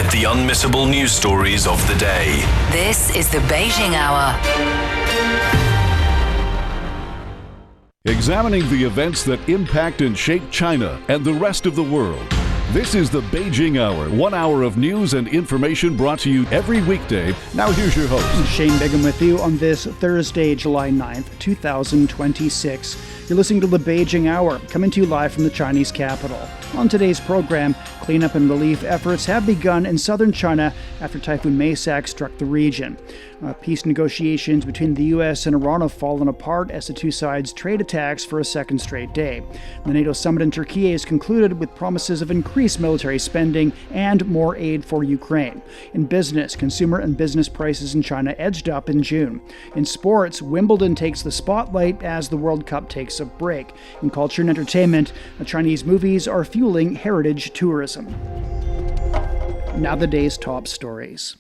Get the unmissable news stories of the day. This is the Beijing Hour. Examining the events that impact and shape China and the rest of the world. This is the Beijing Hour, 1 hour of news and information brought to you every weekday. Now here's your host. Shane Bigham with you on this Thursday, July 9th, 2026. You're listening to the Beijing Hour, coming to you live from the Chinese capital. On today's program, cleanup and relief efforts have begun in southern China after Typhoon Maysak struck the region. Peace negotiations between the U.S. and Iran have fallen apart as the two sides trade attacks for a second straight day. The NATO summit in Turkiye is concluded with promises of increased military spending and more aid for Ukraine. In business, consumer and business prices in China edged up in June. In sports, Wimbledon takes the spotlight as the World Cup takes a break. In culture and entertainment, Chinese movies are fueling heritage tourism. Now the day's top stories.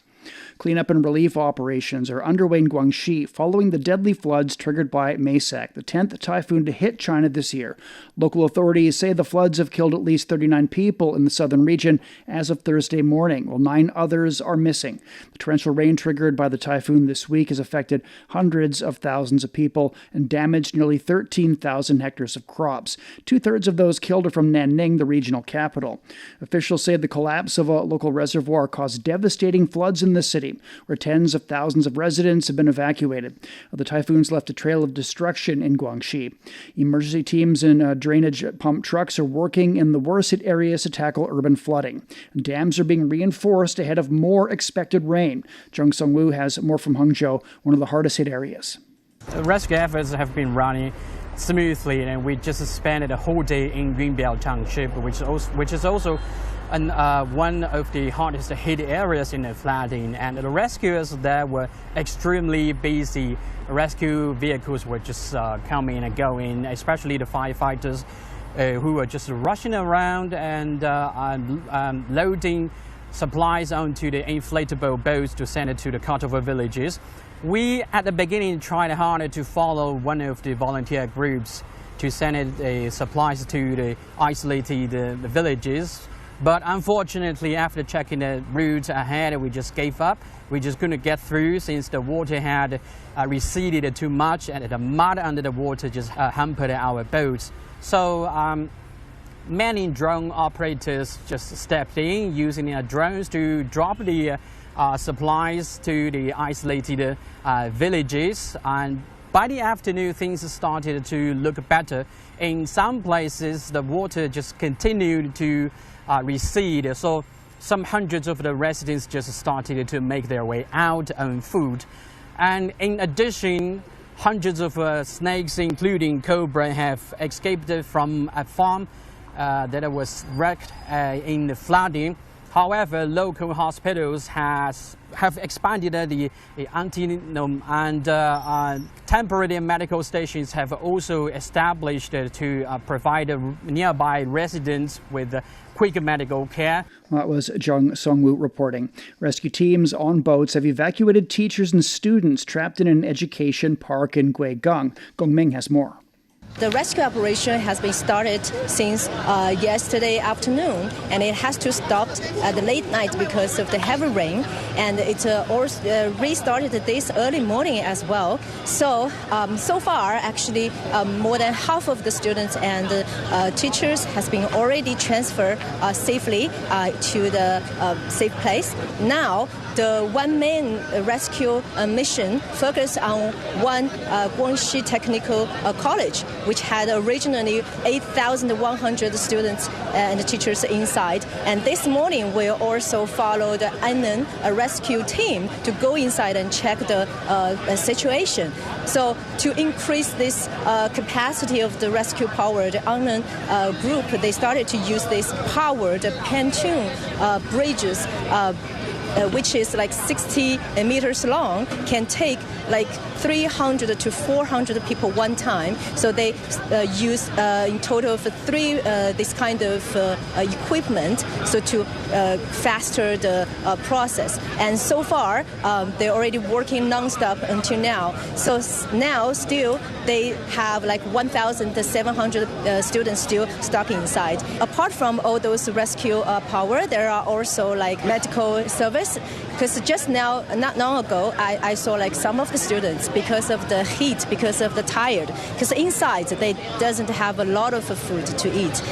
Cleanup and relief operations are underway in Guangxi following the deadly floods triggered by Maysak, the 10th typhoon to hit China this year. Local authorities say the floods have killed at least 39 people in the southern region as of Thursday morning, while 9 others are missing. The torrential rain triggered by the typhoon this week has affected hundreds of thousands of people and damaged nearly 13,000 hectares of crops. 2/3 of those killed are from Nanning, the regional capital. Officials say the collapse of a local reservoir caused devastating floods in the city, where tens of thousands of residents have been evacuated. The typhoons left a trail of destruction in Guangxi. Emergency teams and drainage pump trucks are working in the worst-hit areas to tackle urban flooding. Dams are being reinforced ahead of more expected rain. Zheng Songwu has more from Hangzhou, one of the hardest-hit areas. Rescue efforts have been running smoothly, and we just spent a whole day in Yunbiao Township, which is also one of the hardest hit areas in the flooding, and the rescuers there were extremely busy. Rescue vehicles were just coming and going, especially the firefighters who were just rushing around and loading supplies onto the inflatable boats to send it to the cutover villages. We at the beginning tried harder to follow one of the volunteer groups to send supplies to the isolated villages. But unfortunately, after checking the route ahead, we just gave up. We just couldn't get through since the water had receded too much, and the mud under the water just hampered our boats. So many drone operators just stepped in using their drones to drop the supplies to the isolated villages. And by the afternoon, things started to look better. In some places, the water just continued to recede, so some hundreds of the residents just started to make their way out on foot. And in addition, hundreds of snakes, including cobra, have escaped from a farm that was wrecked in the flooding. However, local hospitals have expanded the antenatal, and temporary medical stations have also established to provide nearby residents with quick medical care. That was Zheng Songwu reporting. Rescue teams on boats have evacuated teachers and students trapped in an education park in Guigang. Gongming has more. The rescue operation has been started since yesterday afternoon, and it has to stop at the late night because of the heavy rain, and it also restarted this early morning as well. So far, actually, more than half of the students and teachers has been already transferred safely to the safe place. Now, the one main rescue mission focused on one Guangxi Technical College, which had originally 8,100 students and teachers inside. And this morning, we also followed the Annan rescue team to go inside and check the situation. So to increase this capacity of the rescue power, the Annan group, they started to use these powered pontoon bridges which is like 60 meters long, can take like 300 to 400 people one time. So they use in total of 3 this kind of equipment, so to faster the process. And so far, they're already working nonstop until now. So now still they have like 1,700 students still stuck inside. Apart from all those rescue power, there are also like medical service. Because just now, not long ago, I saw like some of the students, because of the heat, because of the tired, because inside they doesn't have a lot of food to eat.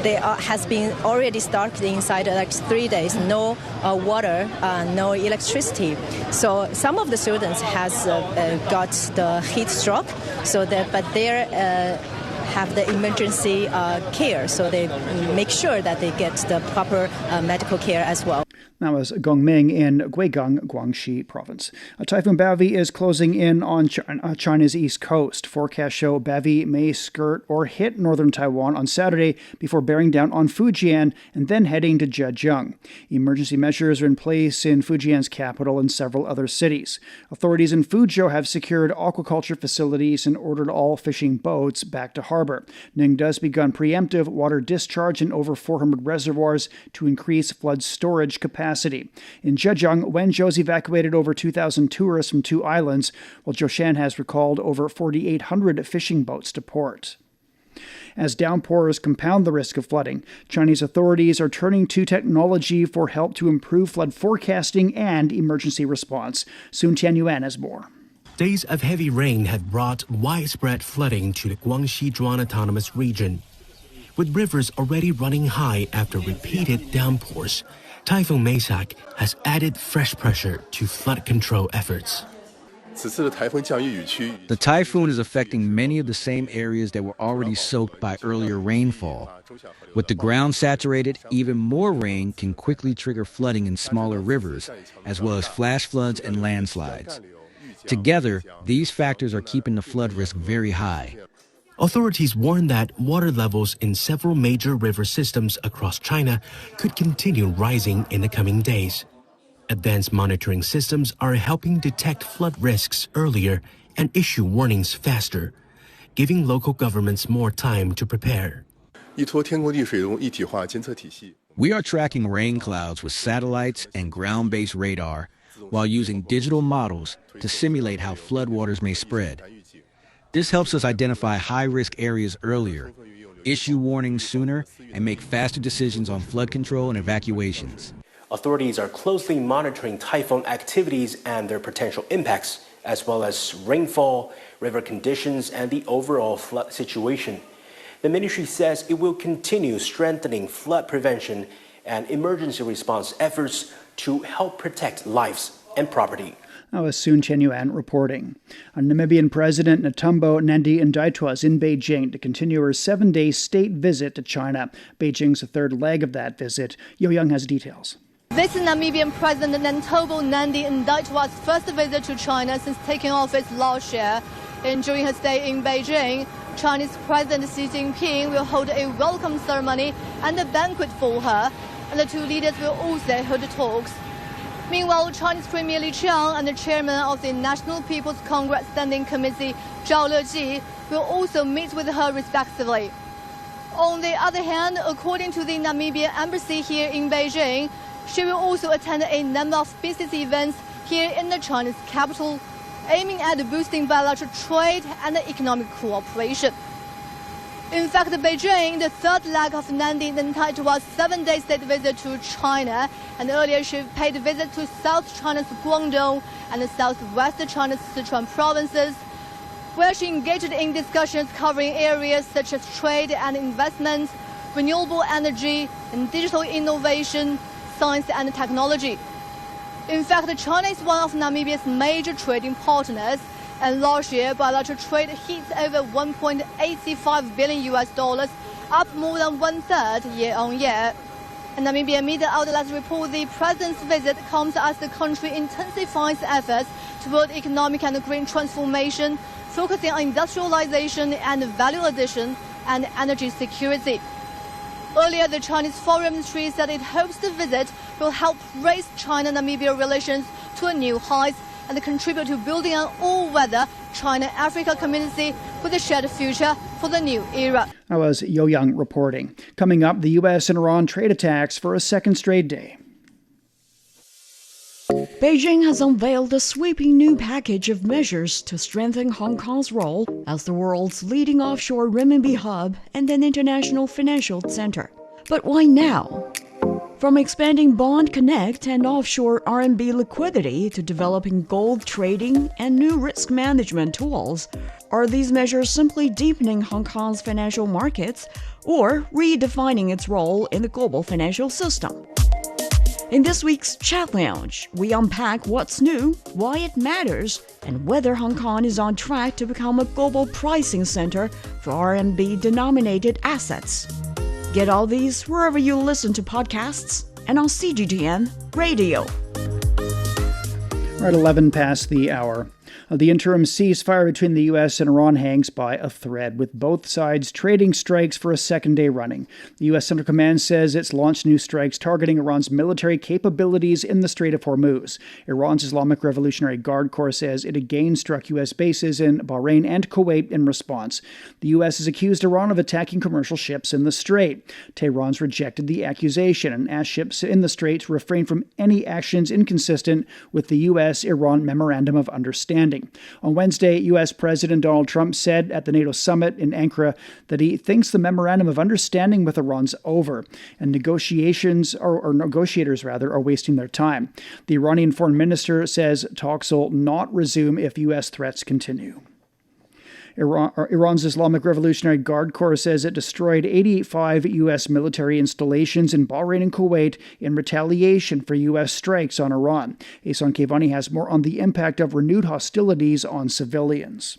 They has been already stuck inside like 3 days, no water, no electricity. So some of the students has got the heat stroke, so but they're have the emergency care, so they make sure that they get the proper medical care as well. That was Gongming in Guigang, Guangxi province. Typhoon Bavi is closing in on China's east coast. Forecasts show Bavi may skirt or hit northern Taiwan on Saturday before bearing down on Fujian and then heading to Zhejiang. Emergency measures are in place in Fujian's capital and several other cities. Authorities in Fuzhou have secured aquaculture facilities and ordered all fishing boats back to harbor. Ningda's begun preemptive water discharge in over 400 reservoirs to increase flood storage capacity. In Zhejiang, Wenzhou's evacuated over 2,000 tourists from 2 islands, while Zhoushan has recalled over 4,800 fishing boats to port. As downpours compound the risk of flooding, Chinese authorities are turning to technology for help to improve flood forecasting and emergency response. Sun Tianyuan has more. Days of heavy rain have brought widespread flooding to the Guangxi Zhuan Autonomous Region. With rivers already running high after repeated downpours, Typhoon Maysak has added fresh pressure to flood control efforts. The typhoon is affecting many of the same areas that were already soaked by earlier rainfall. With the ground saturated, even more rain can quickly trigger flooding in smaller rivers, as well as flash floods and landslides. Together, these factors are keeping the flood risk very high. Authorities warn that water levels in several major river systems across China could continue rising in the coming days. Advanced monitoring systems are helping detect flood risks earlier and issue warnings faster, giving local governments more time to prepare. We are tracking rain clouds with satellites and ground-based radar while using digital models to simulate how floodwaters may spread. This helps us identify high-risk areas earlier, issue warnings sooner, and make faster decisions on flood control and evacuations. Authorities are closely monitoring typhoon activities and their potential impacts, as well as rainfall, river conditions, and the overall flood situation. The ministry says it will continue strengthening flood prevention and emergency response efforts to help protect lives and property. That was Sun Tianyuan reporting. Namibian President Netumbo Nandi-Ndaitwah is in Beijing to continue her 7-day state visit to China. Beijing's third leg of that visit. Yo Young has details. This is Namibian President Netumbo Nandi-Ndaitwah's first visit to China since taking office last year. And during her stay in Beijing, Chinese President Xi Jinping will hold a welcome ceremony and a banquet for her, and the 2 leaders will also hold talks. Meanwhile, Chinese Premier Li Qiang and the chairman of the National People's Congress Standing Committee, Zhao Leji, will also meet with her respectively. On the other hand, according to the Namibian embassy here in Beijing, she will also attend a number of business events here in the Chinese capital, aiming at boosting bilateral trade and economic cooperation. In fact, Beijing, the third leg of Nandi-Ndaitwah's 7-day state visit to China, and earlier she paid a visit to South China's Guangdong and southwest China's Sichuan provinces, where she engaged in discussions covering areas such as trade and investment, renewable energy, and digital innovation, science and technology. In fact, China is one of Namibia's major trading partners, and last year bilateral trade hit over $1.85 billion, up more than 1/3 year-on-year. And Namibian media outlets report the president's visit comes as the country intensifies efforts toward economic and green transformation, focusing on industrialization and value addition and energy security. Earlier, the Chinese Foreign Ministry said it hopes the visit will help raise China-Namibia relations to a new height and contribute to building an all-weather China-Africa community with a shared future for the new era. That was Yo Young reporting. Coming up, the U.S. and Iran trade attacks for a second straight day. Beijing has unveiled a sweeping new package of measures to strengthen Hong Kong's role as the world's leading offshore renminbi hub and an international financial center. But why now? From expanding Bond Connect and offshore RMB liquidity to developing gold trading and new risk management tools, are these measures simply deepening Hong Kong's financial markets or redefining its role in the global financial system? In this week's Chat Lounge, we unpack what's new, why it matters, and whether Hong Kong is on track to become a global pricing center for RMB-denominated assets. Get all these wherever you listen to podcasts and on CGTN Radio. We're at 11 past the hour. The interim ceasefire between the U.S. and Iran hangs by a thread, with both sides trading strikes for a second day running. The U.S. Central Command says it's launched new strikes targeting Iran's military capabilities in the Strait of Hormuz. Iran's Islamic Revolutionary Guard Corps says it again struck U.S. bases in Bahrain and Kuwait in response. The U.S. has accused Iran of attacking commercial ships in the Strait. Tehran's rejected the accusation and asked ships in the Strait to refrain from any actions inconsistent with the U.S.-Iran Memorandum of Understanding. On Wednesday, U.S. President Donald Trump said at the NATO summit in Ankara that he thinks the Memorandum of Understanding with Iran's over, and negotiators are wasting their time. The Iranian foreign minister says talks will not resume if U.S. threats continue. Iran's Islamic Revolutionary Guard Corps says it destroyed 85 U.S. military installations in Bahrain and Kuwait in retaliation for U.S. strikes on Iran. Ehsan Kevani has more on the impact of renewed hostilities on civilians.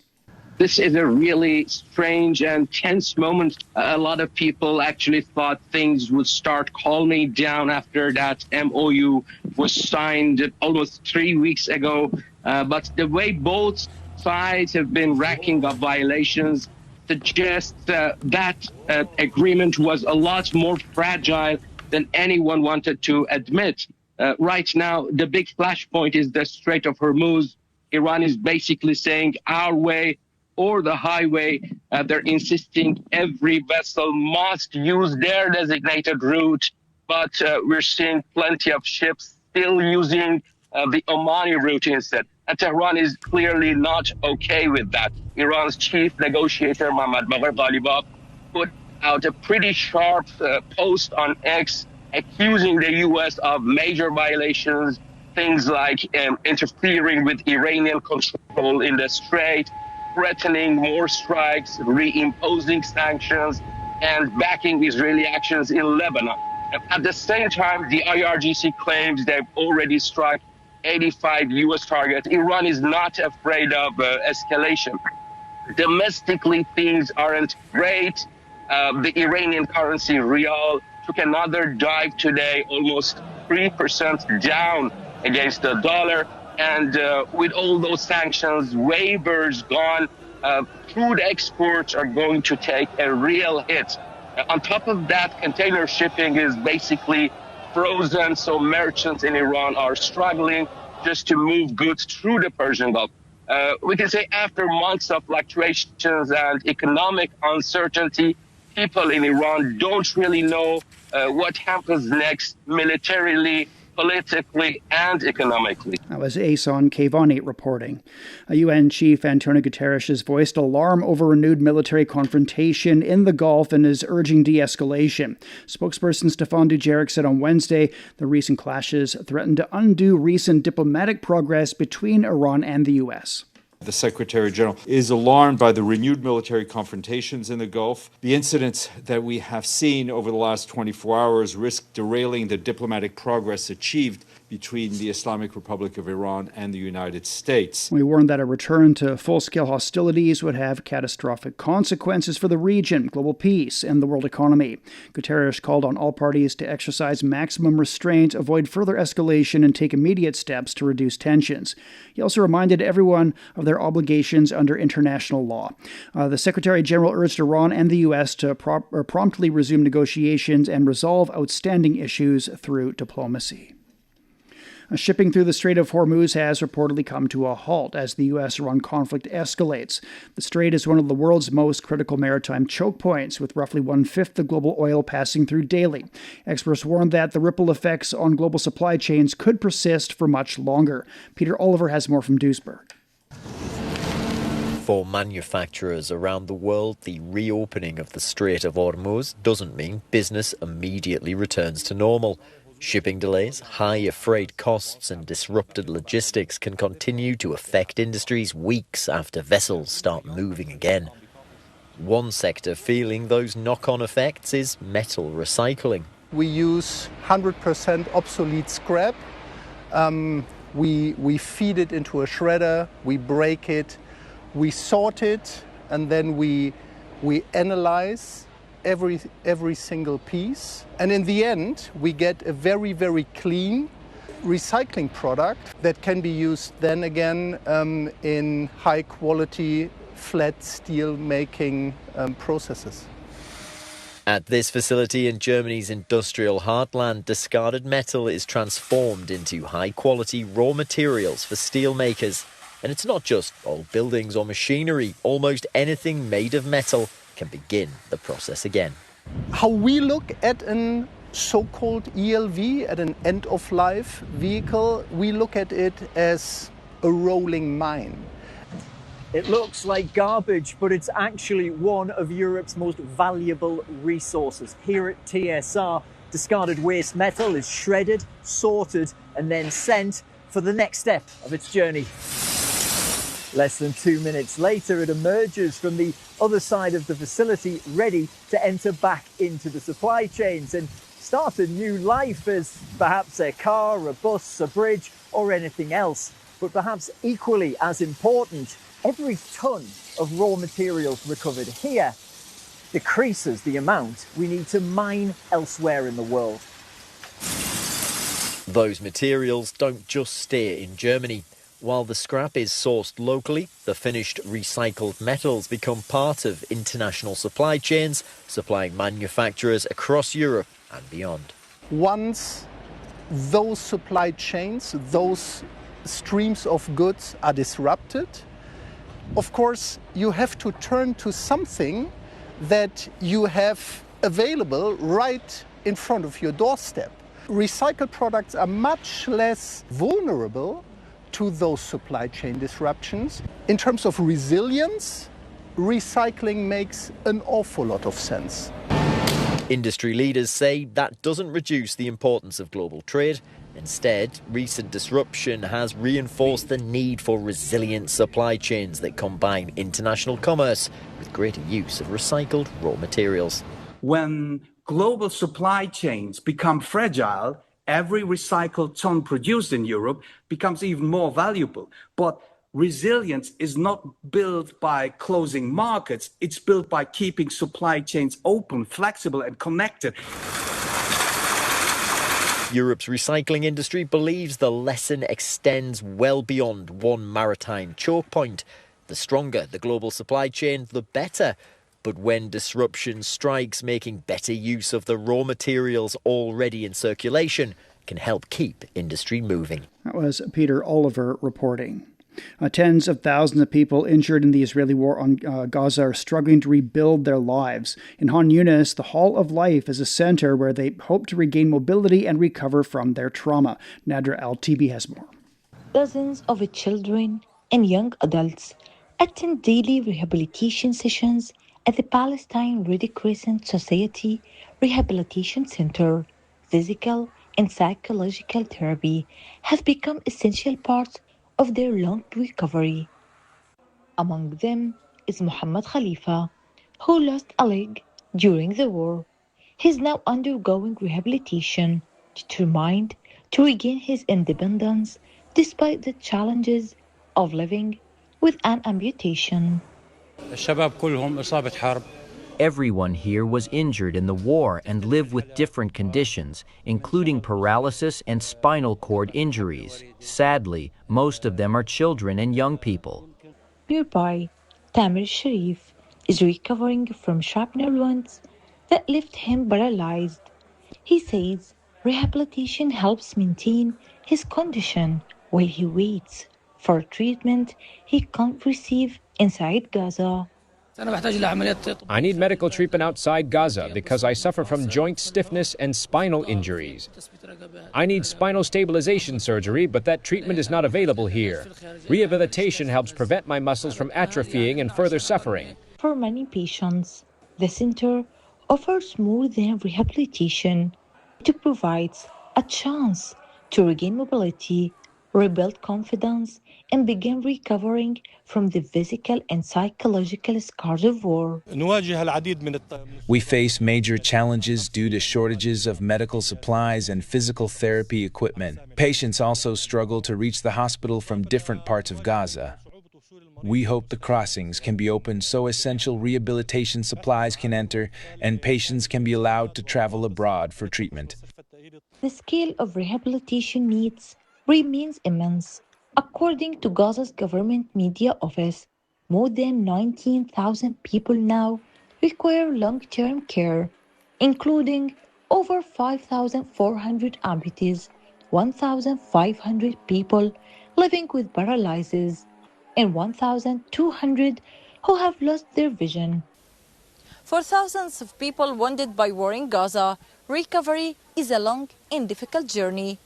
This is a really strange and tense moment. A lot of people actually thought things would start calming down after that MOU was signed almost 3 weeks ago. But the way both sides have been racking up violations suggests that agreement was a lot more fragile than anyone wanted to admit. Right now, the big flashpoint is the Strait of Hormuz. Iran is basically saying our way or the highway. They're insisting every vessel must use their designated route, but we're seeing plenty of ships still using the Omani route instead. And Tehran is clearly not okay with that. Iran's chief negotiator, Mohammad Bagher Ghalibaf, put out a pretty sharp post on X accusing the U.S. of major violations, things like interfering with Iranian control in the Strait, threatening more strikes, reimposing sanctions, and backing Israeli actions in Lebanon. At the same time, the IRGC claims they've already struck 85 U.S. targets. Iran is not afraid of escalation. Domestically, things aren't great. The Iranian currency, rial, took another dive today, almost 3% down against the dollar. And with all those sanctions, waivers gone, crude exports are going to take a real hit. On top of that, container shipping is basically frozen, so merchants in Iran are struggling just to move goods through the Persian Gulf. We can say after months of fluctuations and economic uncertainty, people in Iran don't really know what happens next militarily, politically, and economically. That was Ehsan Kevani reporting. UN Chief Antonio Guterres has voiced alarm over renewed military confrontation in the Gulf and is urging de-escalation. Spokesperson Stefan Dujarric said on Wednesday the recent clashes threaten to undo recent diplomatic progress between Iran and the U.S. The Secretary General is alarmed by the renewed military confrontations in the Gulf. The incidents that we have seen over the last 24 hours risk derailing the diplomatic progress achieved between the Islamic Republic of Iran and the United States. We warned that a return to full-scale hostilities would have catastrophic consequences for the region, global peace, and the world economy. Guterres called on all parties to exercise maximum restraint, avoid further escalation, and take immediate steps to reduce tensions. He also reminded everyone of their obligations under international law. The Secretary General urged Iran and the U.S. to promptly resume negotiations and resolve outstanding issues through diplomacy. Shipping through the Strait of Hormuz has reportedly come to a halt as the U.S.-Iran conflict escalates. The strait is one of the world's most critical maritime choke points, with roughly one-fifth of global oil passing through daily. Experts warn that the ripple effects on global supply chains could persist for much longer. Peter Oliver has more from Duisburg. For manufacturers around the world, the reopening of the Strait of Hormuz doesn't mean business immediately returns to normal. Shipping delays, higher freight costs and disrupted logistics can continue to affect industries weeks after vessels start moving again. One sector feeling those knock-on effects is metal recycling. We use 100% obsolete scrap. We feed it into a shredder, we break it, we sort it, and then we analyze every single piece. And in the end, we get a very, very clean recycling product that can be used then again in high quality flat steel making processes. At this facility in Germany's industrial heartland, discarded metal is transformed into high-quality raw materials for steel makers. And it's not just old buildings or machinery. Almost anything made of metal can begin the process again. How we look at an so-called ELV, at an end-of-life vehicle, we look at it as a rolling mine. It looks like garbage, but it's actually one of Europe's most valuable resources. Here at TSR, discarded waste metal is shredded, sorted, and then sent for the next step of its journey. Less than 2 minutes later, it emerges from the other side of the facility, ready to enter back into the supply chains and start a new life as perhaps a car, a bus, a bridge, or anything else. But perhaps equally as important, every ton of raw materials recovered here decreases the amount we need to mine elsewhere in the world. Those materials don't just stay in Germany. While the scrap is sourced locally, the finished recycled metals become part of international supply chains, supplying manufacturers across Europe and beyond. Once those supply chains, those streams of goods are disrupted, of course, you have to turn to something that you have available right in front of your doorstep. Recycled products are much less vulnerable to those supply chain disruptions. In terms of resilience, recycling makes an awful lot of sense. Industry leaders say that doesn't reduce the importance of global trade. Instead, recent disruption has reinforced the need for resilient supply chains that combine international commerce with greater use of recycled raw materials. When global supply chains become fragile, every recycled ton produced in Europe becomes even more valuable. But resilience is not built by closing markets, it's built by keeping supply chains open, flexible and connected. Europe's recycling industry believes the lesson extends well beyond one maritime choke point. The stronger the global supply chain, the better. But when disruption strikes, making better use of the raw materials already in circulation can help keep industry moving. That was Peter Oliver reporting. Tens of thousands of people injured in the Israeli war on Gaza are struggling to rebuild their lives. In Han Yunis, the Hall of Life is a center where they hope to regain mobility and recover from their trauma. Nadra Al-Tibi has more. Dozens of children and young adults attend daily rehabilitation sessions at the Palestine Red Crescent Society Rehabilitation Center. Physical and psychological therapy have become essential parts of their long recovery. Among them is Muhammad Khalifa, who lost a leg during the war. He is now undergoing rehabilitation, determined to regain his independence despite the challenges of living with an amputation. Everyone here was injured in the war and lived with different conditions, including paralysis and spinal cord injuries. Sadly, most of them are children and young people. Nearby, Tamir Sharif is recovering from shrapnel wounds that left him paralyzed. He says rehabilitation helps maintain his condition while he waits for treatment he can't receive inside Gaza. I need medical treatment outside Gaza because I suffer from joint stiffness and spinal injuries. I need spinal stabilization surgery, but that treatment is not available here. Rehabilitation helps prevent my muscles from atrophying and further suffering. For many patients, the center offers more than rehabilitation. It provides a chance to regain mobility, rebuild confidence, and begin recovering from the physical and psychological scars of war. We face major challenges due to shortages of medical supplies and physical therapy equipment. Patients also struggle to reach the hospital from different parts of Gaza. We hope the crossings can be opened so essential rehabilitation supplies can enter and patients can be allowed to travel abroad for treatment. The scale of rehabilitation needs remains immense. According to Gaza's government media office, more than 19,000 people now require long-term care, including over 5,400 amputees, 1,500 people living with paralysis, and 1,200 who have lost their vision. For thousands of people wounded by war in Gaza, recovery is a long and difficult journey.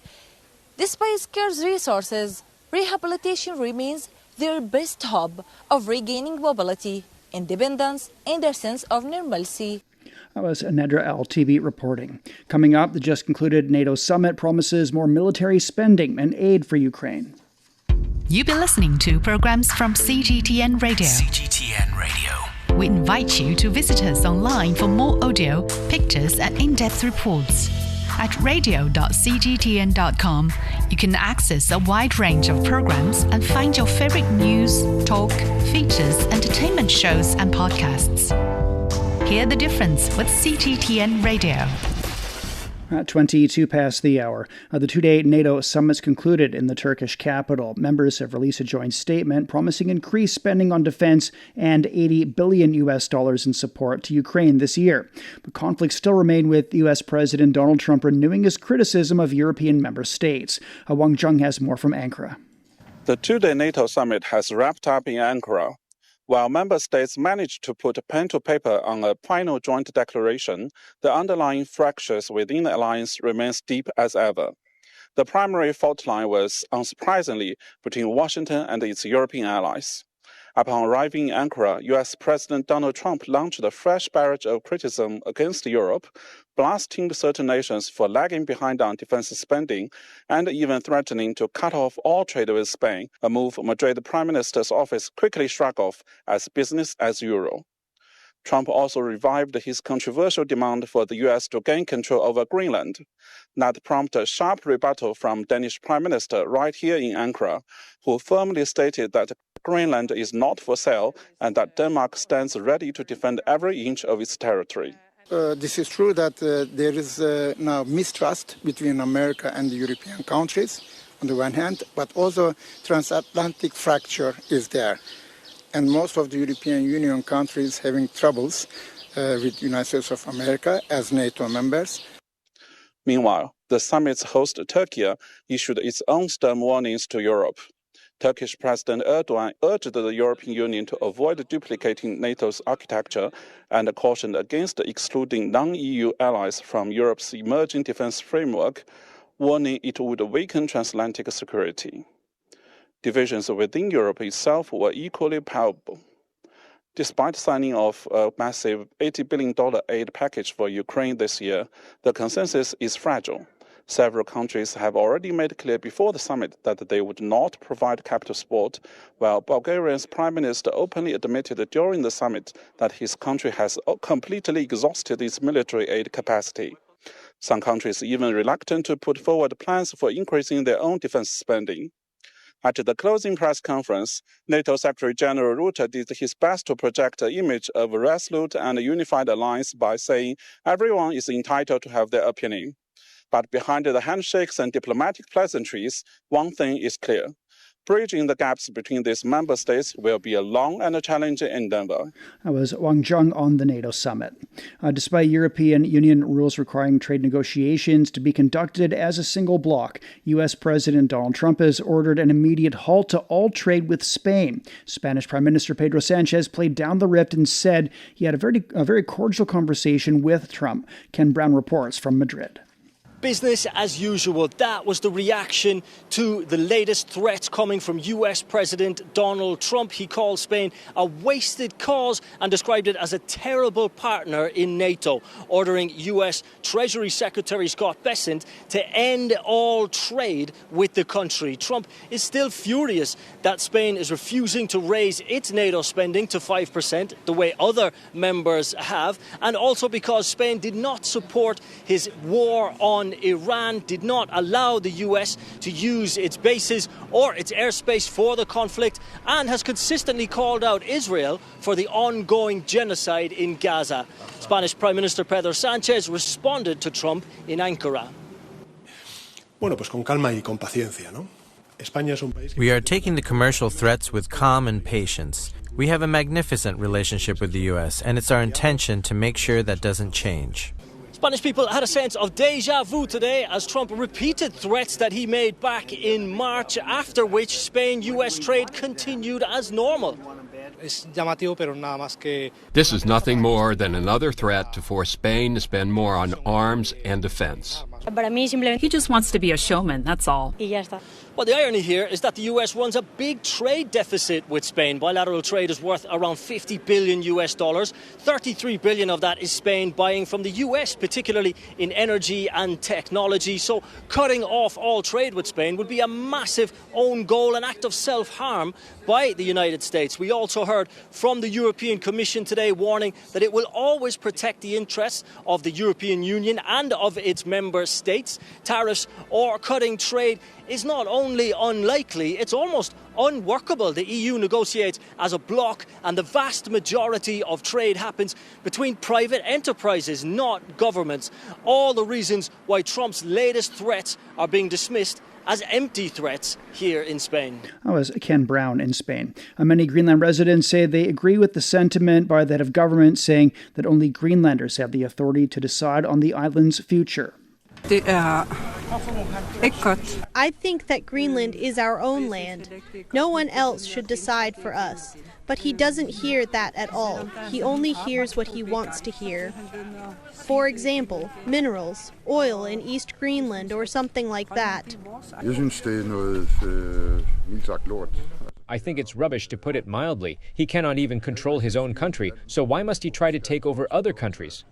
Despite scarce resources, rehabilitation remains their best hope of regaining mobility, independence, and their sense of normalcy. That was Nedra Al-TV reporting. Coming up, the just concluded NATO summit promises more military spending and aid for Ukraine. You've been listening to programs from CGTN Radio. CGTN Radio. We invite you to visit us online for more audio, pictures, and in-depth reports. At radio.cgtn.com, you can access a wide range of programs and find your favorite news, talk, features, entertainment shows, and podcasts. Hear the difference with CGTN Radio. At 22 past the hour, the two-day NATO summit's concluded in the Turkish capital. Members have released a joint statement promising increased spending on defense and $80 billion in support to Ukraine this year. But conflicts still remain, with U.S. President Donald Trump renewing his criticism of European member states. Wang Zheng has more from Ankara. The two-day NATO summit has wrapped up in Ankara. While member states managed to put pen to paper on a final joint declaration, the underlying fractures within the alliance remains deep as ever. The primary fault line was, unsurprisingly, between Washington and its European allies. Upon arriving in Ankara, U.S. President Donald Trump launched a fresh barrage of criticism against Europe, blasting certain nations for lagging behind on defense spending and even threatening to cut off all trade with Spain, a move Madrid Prime Minister's office quickly shrugged off as business as usual. Trump also revived his controversial demand for the U.S. to gain control over Greenland. That prompted a sharp rebuttal from Danish Prime Minister right here in Ankara, who firmly stated that Greenland is not for sale and that Denmark stands ready to defend every inch of its territory. This is true that there is now mistrust between America and the European countries on the one hand, but also transatlantic fracture is there. And most of the European Union countries having troubles with the United States of America as NATO members. Meanwhile, the summit's host Turkey issued its own stern warnings to Europe. Turkish President Erdogan urged the European Union to avoid duplicating NATO's architecture and cautioned against excluding non-EU allies from Europe's emerging defense framework, warning it would weaken transatlantic security. Divisions within Europe itself were equally palpable. Despite signing off a massive $80 billion aid package for Ukraine this year, the consensus is fragile. Several countries have already made clear before the summit that they would not provide capital support, while Bulgaria's Prime Minister openly admitted during the summit that his country has completely exhausted its military aid capacity. Some countries even reluctant to put forward plans for increasing their own defense spending. At the closing press conference, NATO Secretary General Rutte did his best to project an image of a resolute and unified alliance by saying everyone is entitled to have their opinion. But behind the handshakes and diplomatic pleasantries, one thing is clear. Bridging the gaps between these member states will be a long and a challenging endeavor. That was Wang Zheng on the NATO summit. Despite European Union rules requiring trade negotiations to be conducted as a single bloc, U.S. President Donald Trump has ordered an immediate halt to all trade with Spain. Spanish Prime Minister Pedro Sanchez played down the rift and said he had a very cordial conversation with Trump. Ken Brown reports from Madrid. Business as usual. That was the reaction to the latest threats coming from US President Donald Trump. He called Spain a wasted cause and described it as a terrible partner in NATO, ordering US Treasury Secretary Scott Bessent to end all trade with the country. Trump is still furious that Spain is refusing to raise its NATO spending to 5%, the way other members have, and also because Spain did not support his war on Iran, did not allow the US to use its bases or its airspace for the conflict, and has consistently called out Israel for the ongoing genocide in Gaza. Spanish Prime Minister Pedro Sánchez responded to Trump in Ankara. Bueno, pues con calma y con paciencia, ¿no? We are taking the commercial threats with calm and patience. We have a magnificent relationship with the U.S., and it's our intention to make sure that doesn't change. Spanish people had a sense of deja vu today as Trump repeated threats that he made back in March, after which Spain-US trade continued as normal. This is nothing more than another threat to force Spain to spend more on arms and defense. He just wants to be a showman, that's all. Well, the irony here is that the US runs a big trade deficit with Spain. Bilateral trade is worth around $50 billion. $33 billion of that is Spain buying from the US, particularly in energy and technology. So cutting off all trade with Spain would be a massive own goal, an act of self-harm by the United States. We also heard from the European Commission today warning that it will always protect the interests of the European Union and of its member states. Tariffs or cutting trade is not only unlikely, it's almost unworkable. The EU negotiates as a bloc, and the vast majority of trade happens between private enterprises, not governments. All the reasons why Trump's latest threats are being dismissed as empty threats here in Spain. That was Ken Brown in Spain. Many Greenland residents say they agree with the sentiment by the head of government, saying that only Greenlanders have the authority to decide on the island's future. I think that Greenland is our own land. No one else should decide for us. But he doesn't hear that at all. He only hears what he wants to hear. For example, minerals, oil in East Greenland or something like that. I think it's rubbish, to put it mildly. He cannot even control his own country, so why must he try to take over other countries?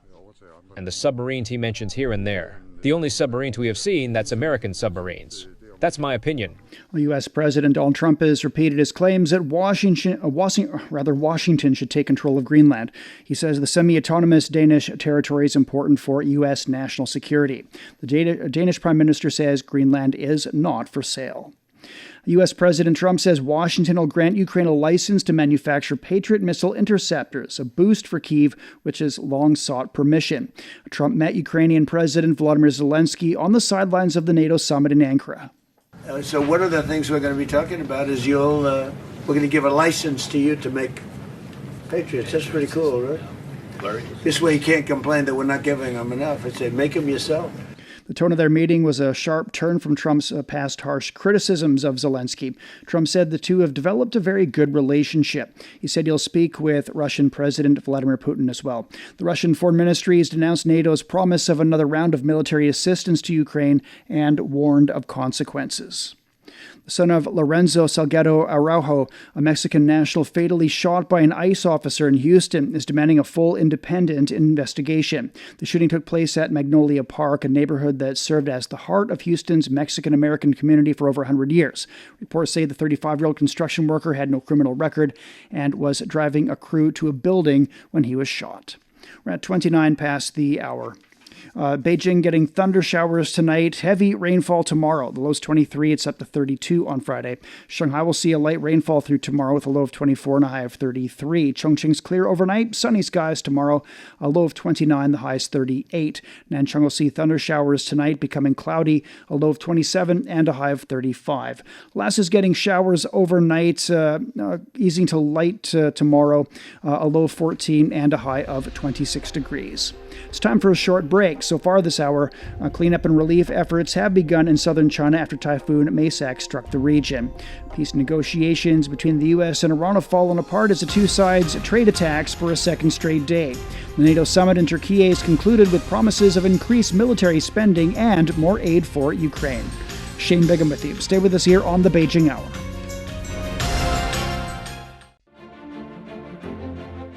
And the submarines he mentions here and there. The only submarines we have seen, that's American submarines. That's my opinion. Well, U.S. President Donald Trump has repeated his claims that Washington should take control of Greenland. He says the semi-autonomous Danish territory is important for U.S. national security. The Danish Prime Minister says Greenland is not for sale. U.S. President Trump says Washington will grant Ukraine a license to manufacture Patriot missile interceptors, a boost for Kyiv, which has long sought permission. Trump met Ukrainian President Volodymyr Zelensky on the sidelines of the NATO summit in Ankara. So one of the things we're going to be talking about is we're going to give a license to you to make Patriots. That's pretty cool, right? Larry. This way you can't complain that we're not giving them enough. I said, make them yourself. The tone of their meeting was a sharp turn from Trump's past harsh criticisms of Zelensky. Trump said the two have developed a very good relationship. He said he'll speak with Russian President Vladimir Putin as well. The Russian Foreign Ministry has denounced NATO's promise of another round of military assistance to Ukraine and warned of consequences. The son of Lorenzo Salgado Araujo, a Mexican national fatally shot by an ICE officer in Houston, is demanding a full independent investigation. The shooting took place at Magnolia Park, a neighborhood that served as the heart of Houston's Mexican-American community for over 100 years. Reports say the 35-year-old construction worker had no criminal record and was driving a crew to a building when he was shot. We're at 29 past the hour. Beijing getting thunder showers tonight. Heavy rainfall tomorrow. The low's 23. It's up to 32 on Friday. Shanghai will see a light rainfall through tomorrow with a low of 24 and a high of 33. Chongqing's clear overnight. Sunny skies tomorrow. A low of 29. The high is 38. Nanchang will see thunder showers tonight, becoming cloudy. A low of 27 and a high of 35. Laos is getting showers overnight, easing to light tomorrow. A low of 14 and a high of 26 degrees. It's time for a short break. So far this hour, cleanup and relief efforts have begun in southern China after Typhoon Maysak struck the region. Peace negotiations between the U.S. and Iran have fallen apart as the two sides trade attacks for a second straight day. The NATO summit in Turkiye is concluded with promises of increased military spending and more aid for Ukraine. Shane Bigham with you. Stay with us here on the Beijing Hour.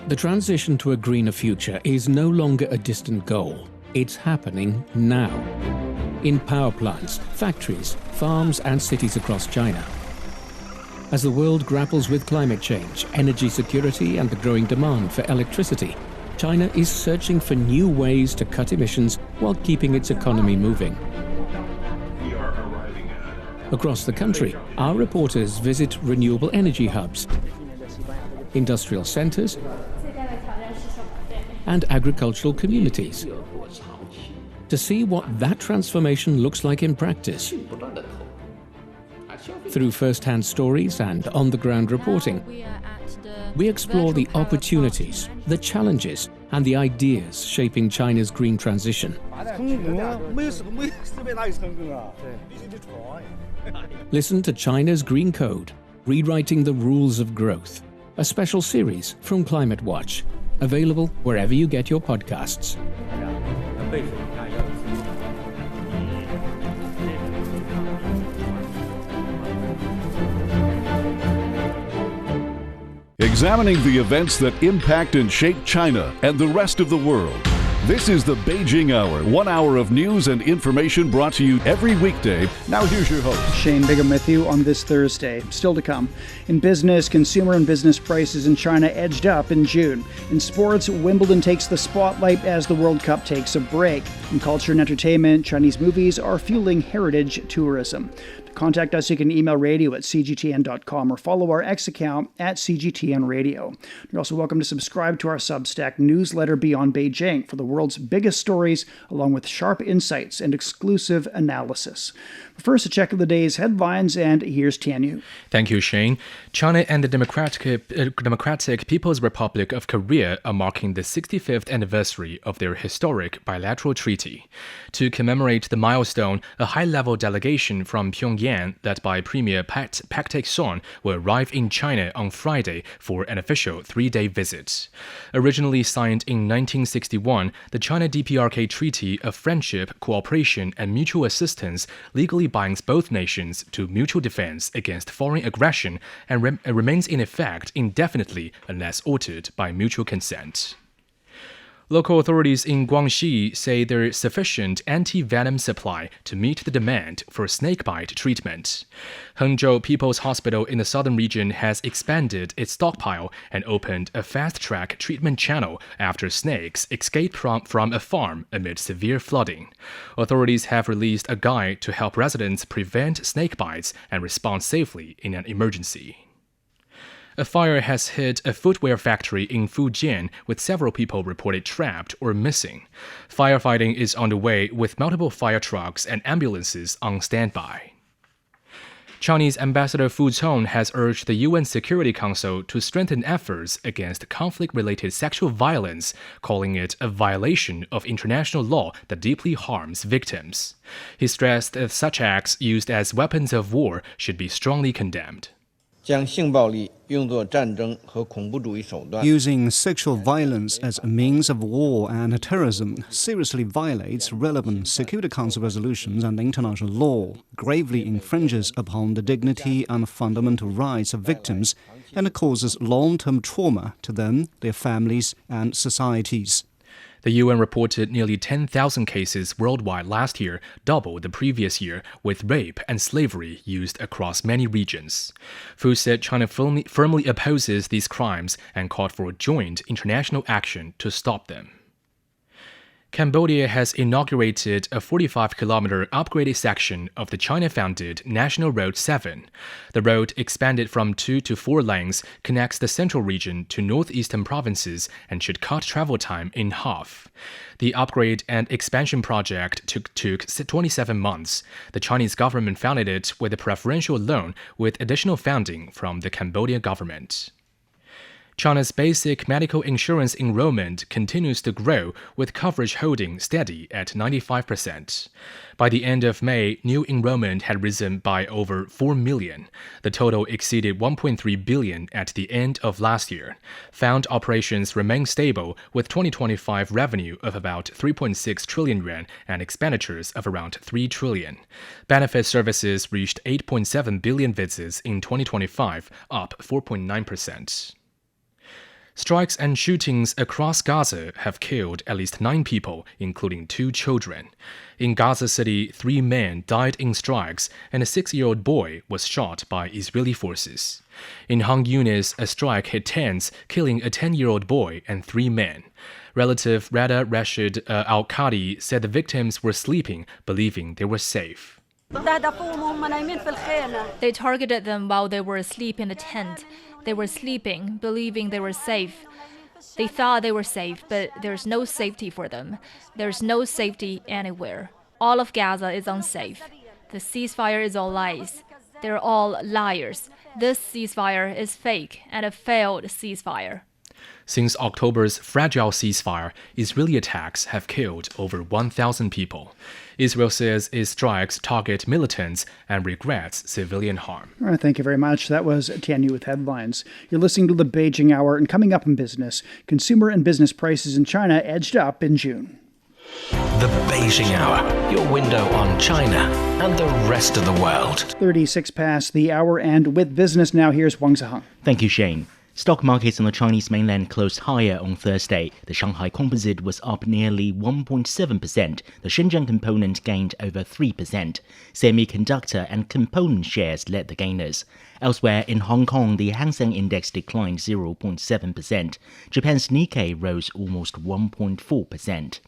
The transition to a greener future is no longer a distant goal. It's happening now. In power plants, factories, farms, and cities across China. As the world grapples with climate change, energy security, and the growing demand for electricity, China is searching for new ways to cut emissions while keeping its economy moving. Across the country, our reporters visit renewable energy hubs, industrial centers, and agricultural communities to see what that transformation looks like in practice. Through first-hand stories and on-the-ground reporting, we explore the opportunities, the challenges, and the ideas shaping China's green transition. Listen to China's Green Code, Rewriting the Rules of Growth, a special series from Climate Watch, available wherever you get your podcasts. Examining the events that impact and shape China and the rest of the world. This is the Beijing Hour, 1 hour of news and information brought to you every weekday. Now here's your host, Shane Bigham with you on this Thursday. Still to come. In business, consumer and business prices in China edged up in June. In sports, Wimbledon takes the spotlight as the World Cup takes a break. In culture and entertainment, Chinese movies are fueling heritage tourism. To contact us, you can email radio@cgtn.com or follow our X account @CGTN Radio. You're also welcome to subscribe to our Substack newsletter Beyond Beijing for the world's biggest stories, along with sharp insights and exclusive analysis. But first, a check of the day's headlines, and here's Tianyu. Thank you, Shane. China and the Democratic People's Republic of Korea are marking the 65th anniversary of their historic bilateral treaty. To commemorate the milestone, a high-level delegation from Pyongyang, led by Premier Pak Taek-son, will arrive in China on Friday for an official 3-day visit. Originally signed in 1961, the China-DPRK Treaty of Friendship, Cooperation, and Mutual Assistance legally binds both nations to mutual defense against foreign aggression and remains in effect indefinitely unless altered by mutual consent. Local authorities in Guangxi say there is sufficient anti-venom supply to meet the demand for snakebite treatment. Hangzhou People's Hospital in the southern region has expanded its stockpile and opened a fast-track treatment channel after snakes escaped from a farm amid severe flooding. Authorities have released a guide to help residents prevent snake bites and respond safely in an emergency. A fire has hit a footwear factory in Fujian, with several people reported trapped or missing. Firefighting is underway with multiple fire trucks and ambulances on standby. Chinese Ambassador Fu Cong has urged the UN Security Council to strengthen efforts against conflict-related sexual violence, calling it a violation of international law that deeply harms victims. He stressed that such acts used as weapons of war should be strongly condemned. Using sexual violence as a means of war and terrorism seriously violates relevant Security Council resolutions and international law, gravely infringes upon the dignity and fundamental rights of victims, and causes long-term trauma to them, their families, and societies. The UN reported nearly 10,000 cases worldwide last year, double the previous year, with rape and slavery used across many regions. Fu said China firmly opposes these crimes and called for joint international action to stop them. Cambodia has inaugurated a 45-kilometer upgraded section of the China-founded National Road 7. The road, expanded from 2 to 4 lanes, connects the central region to northeastern provinces and should cut travel time in half. The upgrade and expansion project took 27 months. The Chinese government funded it with a preferential loan with additional funding from the Cambodian government. China's basic medical insurance enrollment continues to grow, with coverage holding steady at 95%. By the end of May, new enrollment had risen by over 4 million. The total exceeded 1.3 billion at the end of last year. Fund operations remain stable, with 2025 revenue of about 3.6 trillion yuan and expenditures of around 3 trillion. Benefit services reached 8.7 billion visits in 2025, up 4.9%. Strikes and shootings across Gaza have killed at least 9 people, including 2 children. In Gaza City, 3 men died in strikes, and a 6-year-old boy was shot by Israeli forces. In Han Yunis, a strike hit tents, killing a 10-year-old boy and 3 men. Relative Rada Rashid Al-Qadi said the victims were sleeping, believing they were safe. They targeted them while they were asleep in the tent. They were sleeping, believing they were safe. They thought they were safe, but there's no safety for them. There's no safety anywhere. All of Gaza is unsafe. The ceasefire is all lies. They're all liars. This ceasefire is fake and a failed ceasefire. Since October's fragile ceasefire, Israeli attacks have killed over 1,000 people. Israel says its strikes target militants and regrets civilian harm. All right, thank you very much. That was Tianyu with headlines. You're listening to the Beijing Hour, and coming up in business, consumer and business prices in China edged up in June. The Beijing Hour, your window on China and the rest of the world. 36 past the hour, and with business now, here's Wang Zihang. Thank you, Shane. Stock markets on the Chinese mainland closed higher on Thursday. The Shanghai Composite was up nearly 1.7%. The Shenzhen Component gained over 3%. Semiconductor and component shares led the gainers. Elsewhere in Hong Kong, the Hang Seng Index declined 0.7%. Japan's Nikkei rose almost 1.4%.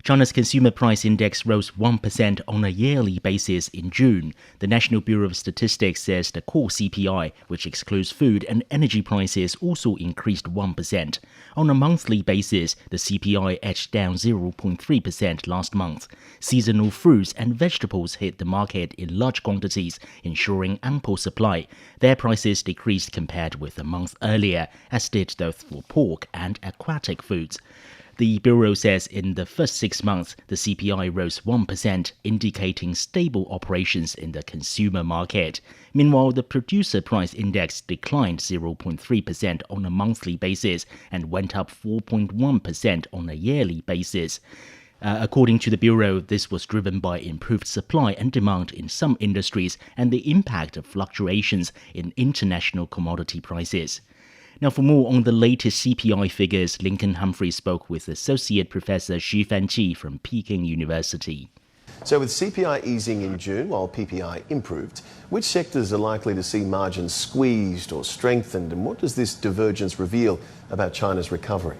China's Consumer Price Index rose 1% on a yearly basis in June. The National Bureau of Statistics says the core CPI, which excludes food and energy prices, also increased 1%. On a monthly basis, the CPI edged down 0.3% last month. Seasonal fruits and vegetables hit the market in large quantities, ensuring ample supply. Their prices decreased compared with a month earlier, as did those for pork and aquatic foods. The Bureau says in the first 6 months, the CPI rose 1%, indicating stable operations in the consumer market. Meanwhile, the Producer Price Index declined 0.3% on a monthly basis and went up 4.1% on a yearly basis. According to the Bureau, this was driven by improved supply and demand in some industries and the impact of fluctuations in international commodity prices. Now, for more on the latest CPI figures, Lincoln Humphrey spoke with Associate Professor Xu Fanqi from Peking University. So with CPI easing in June while PPI improved, which sectors are likely to see margins squeezed or strengthened, and what does this divergence reveal about China's recovery?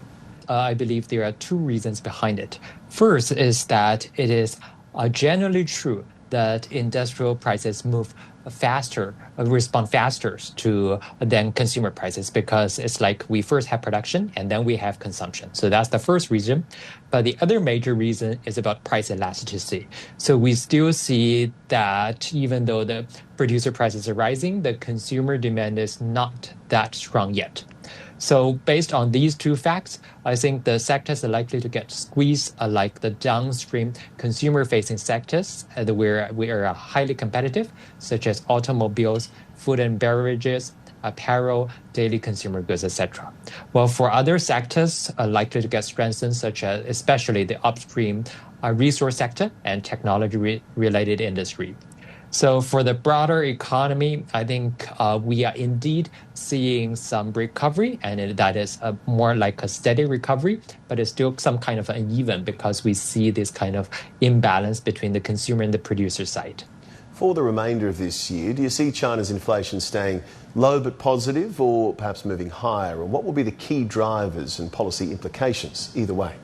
I believe there are 2 reasons behind it. First is that it is generally true that industrial prices move faster, respond faster than consumer prices, because it's like we first have production and then we have consumption. So that's the first reason. But the other major reason is about price elasticity. So we still see that even though the producer prices are rising, the consumer demand is not that strong yet. So based on these 2 facts, I think the sectors are likely to get squeezed, like the downstream consumer-facing sectors, where we are highly competitive, such as automobiles, food and beverages, apparel, daily consumer goods, etc. While for other sectors are likely to get strengthened, such as especially the upstream resource sector and technology-related industry. So for the broader economy, I think we are indeed seeing some recovery, and that is more like a steady recovery, but it's still some kind of uneven because we see this kind of imbalance between the consumer and the producer side. For the remainder of this year, do you see China's inflation staying low but positive, or perhaps moving higher? And what will be the key drivers and policy implications either way?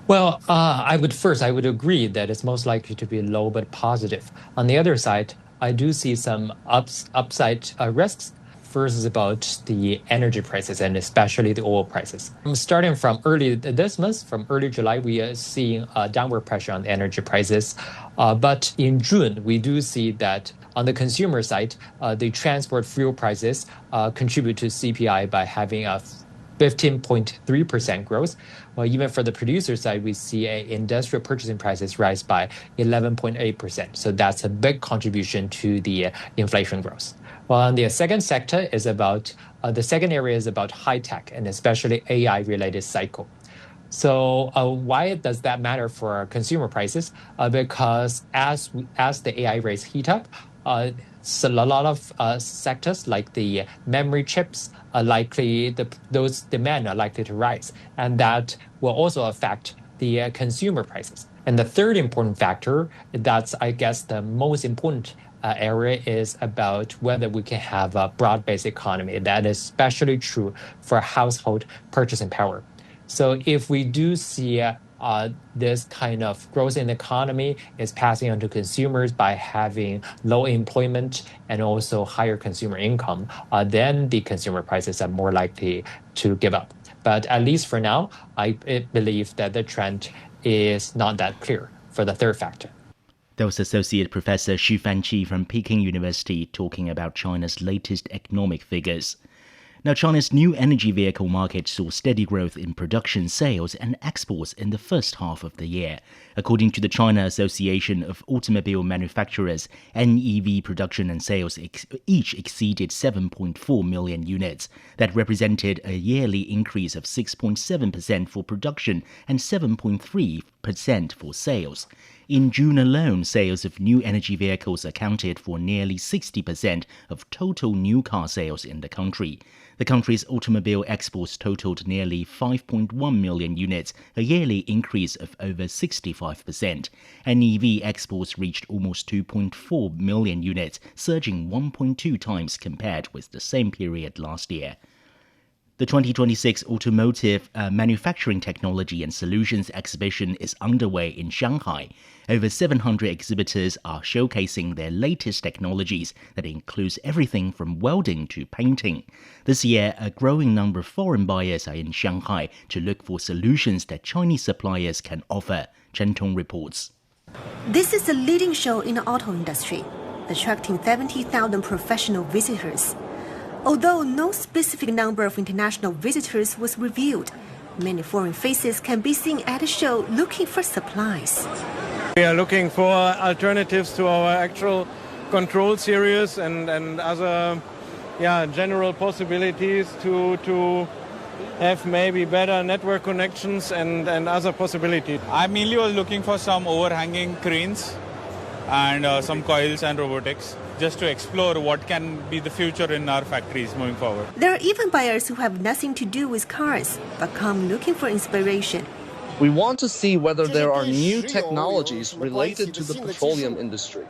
Well, I would agree that it's most likely to be low but positive. On the other side, I do see some upside risks. First is about the energy prices and especially the oil prices. Starting from early July, we are seeing downward pressure on the energy prices. But in June, we do see that on the consumer side, the transport fuel prices contribute to CPI by having a 15.3% growth. Well, even for the producer side, we see industrial purchasing prices rise by 11.8%. So that's a big contribution to the inflation growth. Well, on the second sector is about, the second area is about high tech and especially AI related cycle. So why does that matter for consumer prices? Because as the AI rates heat up, so a lot of sectors like the memory chips are likely, those demand are likely to rise, and that will also affect the consumer prices. And the third important factor, that's I guess the most important area, is about whether we can have a broad-based economy. That is especially true for household purchasing power. So if we do see this kind of growth in the economy is passing on to consumers by having low employment and also higher consumer income, then the consumer prices are more likely to give up. But at least for now, I believe that the trend is not that clear for the third factor. That was Associate Professor Xu Fanqi from Peking University talking about China's latest economic figures. Now, China's new energy vehicle market saw steady growth in production, sales and exports in the first half of the year. According to the China Association of Automobile Manufacturers, NEV production and sales each exceeded 7.4 million units. That represented a yearly increase of 6.7% for production and 7.3% for sales. In June alone, sales of new energy vehicles accounted for nearly 60% of total new car sales in the country. The country's automobile exports totaled nearly 5.1 million units, a yearly increase of over 65%. NEV exports reached almost 2.4 million units, surging 1.2 times compared with the same period last year. The 2026 Automotive Manufacturing Technology and Solutions exhibition is underway in Shanghai. Over 700 exhibitors are showcasing their latest technologies that includes everything from welding to painting. This year, a growing number of foreign buyers are in Shanghai to look for solutions that Chinese suppliers can offer. Chen Tong reports. This is the leading show in the auto industry, attracting 70,000 professional visitors. Although no specific number of international visitors was revealed, many foreign faces can be seen at the show looking for supplies. We are looking for alternatives to our actual control series and other general possibilities to have maybe better network connections and other possibilities. I mainly was looking for some overhanging cranes and some coils and robotics, just to explore what can be the future in our factories moving forward. There are even buyers who have nothing to do with cars, but come looking for inspiration. We want to see whether there are new technologies related to the petroleum industry.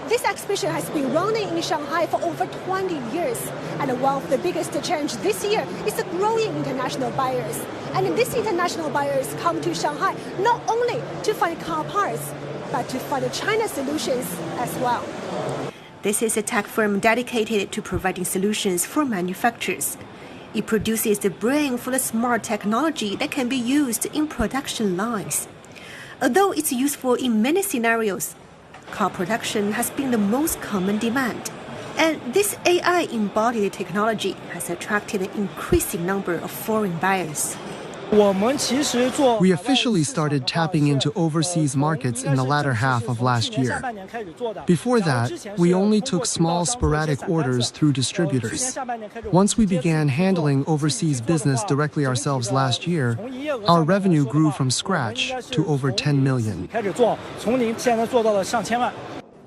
This exhibition has been running in Shanghai for over 20 years, and one of the biggest change this year is the growing international buyers. And these international buyers come to Shanghai not only to find car parts, but to find China solutions as well. This is a tech firm dedicated to providing solutions for manufacturers. It produces the brain for the smart technology that can be used in production lines. Although it's useful in many scenarios, car production has been the most common demand. And this AI-embodied technology has attracted an increasing number of foreign buyers. We officially started tapping into overseas markets in the latter half of last year. Before that, we only took small sporadic orders through distributors. Once we began handling overseas business directly ourselves last year, our revenue grew from scratch to over 10 million.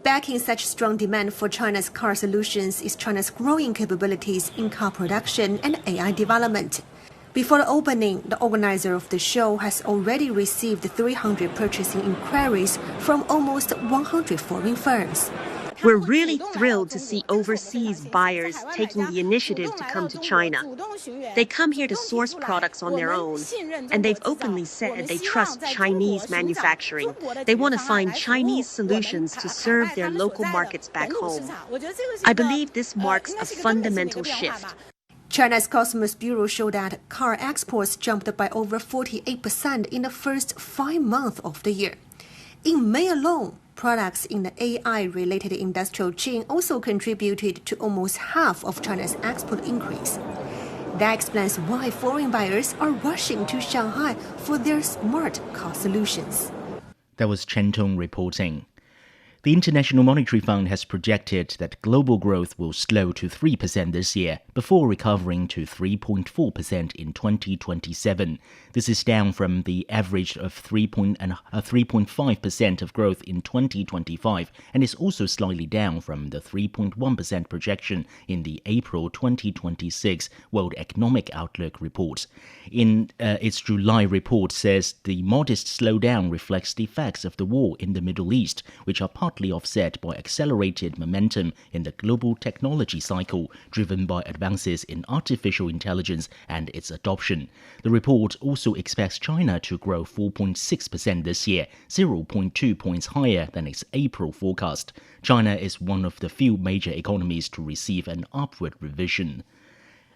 Backing such strong demand for China's car solutions is China's growing capabilities in car production and AI development. Before the opening, the organizer of the show has already received 300 purchasing inquiries from almost 100 foreign firms. We're really thrilled to see overseas buyers taking the initiative to come to China. They come here to source products on their own, and they've openly said they trust Chinese manufacturing. They want to find Chinese solutions to serve their local markets back home. I believe this marks a fundamental shift. China's Cosmos Bureau showed that car exports jumped by over 48% in the first 5 months of the year. In May alone, products in the AI-related industrial chain also contributed to almost half of China's export increase. That explains why foreign buyers are rushing to Shanghai for their smart car solutions. That was Chen Tong reporting. The International Monetary Fund has projected that global growth will slow to 3% this year before recovering to 3.4% in 2027. This is down from the average of 3.5% of growth in 2025 and is also slightly down from the 3.1% projection in the April 2026 World Economic Outlook report. In its July report says the modest slowdown reflects the effects of the war in the Middle East, which are partly offset by accelerated momentum in the global technology cycle driven by advances in artificial intelligence and its adoption. The report also expects China to grow 4.6% this year, 0.2 points higher than its April forecast. China is one of the few major economies to receive an upward revision.